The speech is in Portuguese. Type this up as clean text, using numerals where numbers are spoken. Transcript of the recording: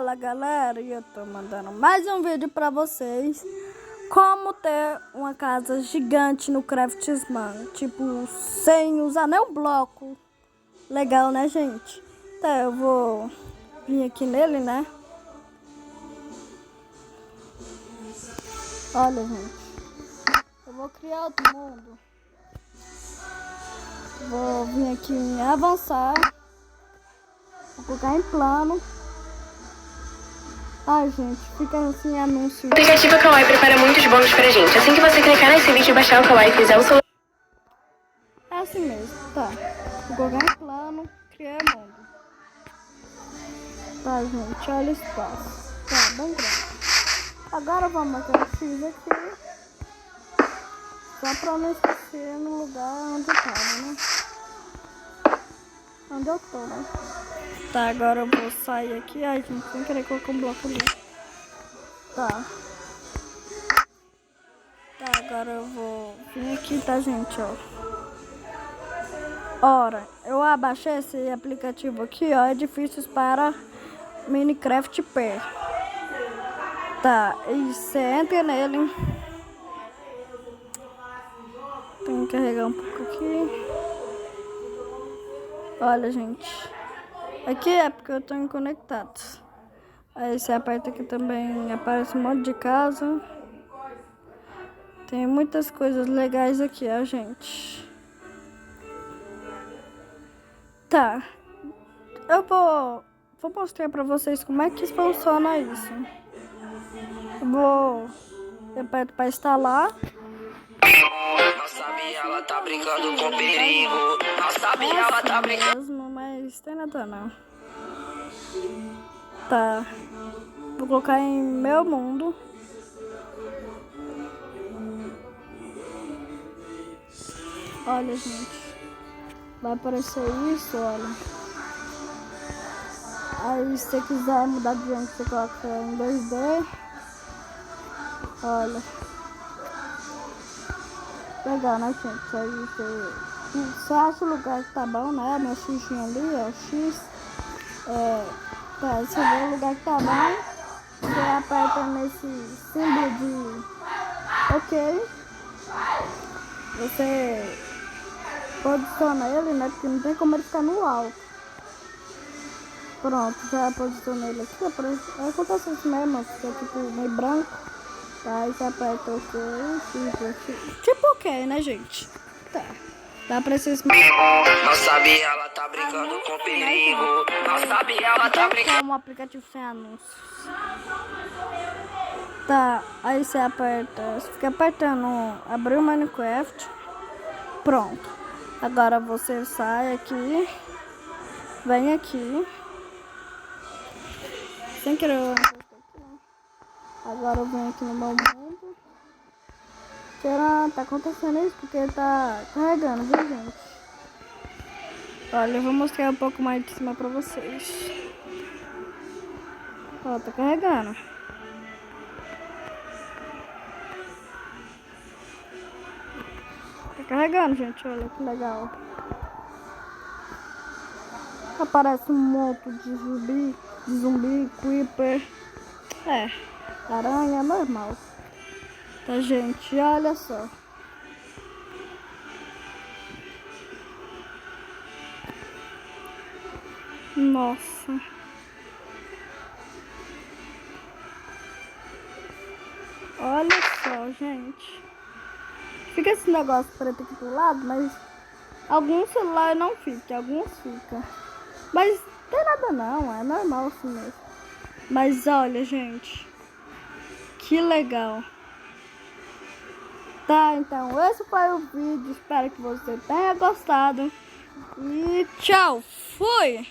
Fala galera, e eu tô mandando mais um vídeo pra vocês. Como ter uma casa gigante no Craftsman, tipo, sem usar nenhum bloco. Legal, né, gente? Então eu vou vir aqui nele, né? Olha, gente, eu vou criar outro mundo. Vou vir aqui em avançar. Vou colocar em plano. Ai, gente, fica assim anúncio. O aplicativo Kawaii prepara muitos bônus pra gente. Assim que você clicar nesse vídeo e baixar o Kawaii e fizer o seu... É assim mesmo, tá. Vou colocar em plano, criar mundo. Tá, gente, olha o espaço. Tá, bem grande. Agora vamos aqui no X aqui. Só pra não esquecer no lugar onde eu tava, né? Onde eu tô, né? Tá, agora eu vou sair aqui. Ai, gente, sem querer colocar um bloco ali. Tá. Tá, agora eu vou vir aqui, tá, gente, ó. Ora, eu abaixei esse aplicativo aqui, ó, Edifícios para Minecraft Pair. Tá, e você entra nele. Tem que carregar um pouco aqui. Olha, gente. Aqui é porque eu tô conectado. Aí você aperta aqui também, aparece um monte de casa. Tem muitas coisas legais aqui, ó, gente. Tá. Eu vou mostrar pra vocês como é que funciona isso. Eu aperto pra instalar. Nossa Bia, ela tá brincando com perigo. Nossa Bia, ela tá brincando. Mesmo, mas tem nada não. Tá. Vou colocar em meu mundo. Olha, gente. Vai aparecer isso, olha. Aí, se você quiser mudar de jeito, você coloca em 2D. Olha. Legal, né, gente? Aí você acha o lugar que tá bom, né? Meu xixinho ali, ó. X. Tá, você vê o lugar que tá bom. Você aperta nesse símbolo de OK. Você posiciona ele, né? Porque não tem como ele ficar no alto. Pronto, já posicionei ele aqui. Acontece isso mesmo, fica tipo meio branco. Tá, aí você aperta OK. Tipo OK, né, gente? Tá. Dá pra vocês... Nossa Bia, ela tá brincando com perigo. Nossa Bia, ela tá brincando. Como aplicativo sem anúncios. Tá, aí você aperta, você fica apertando abrir o Minecraft. Pronto. Agora você sai aqui, vem aqui. Sem querer. Agora eu venho aqui no meu mundo. Tcharam, tá acontecendo isso porque tá carregando, viu, gente? Olha, eu vou mostrar um pouco mais de cima pra vocês. Ó, tá carregando. Tá carregando, gente. Olha que legal. Aparece um monte de zumbi, creeper. Aranha normal. Tá, gente? Olha só. Nossa. Olha só, gente. Fica esse negócio preto aqui do lado, mas alguns celulares não ficam, alguns ficam. Mas tem nada não, é normal assim mesmo. Mas olha, gente, que legal. Tá, então esse foi o vídeo. Espero que você tenha gostado. E tchau, fui!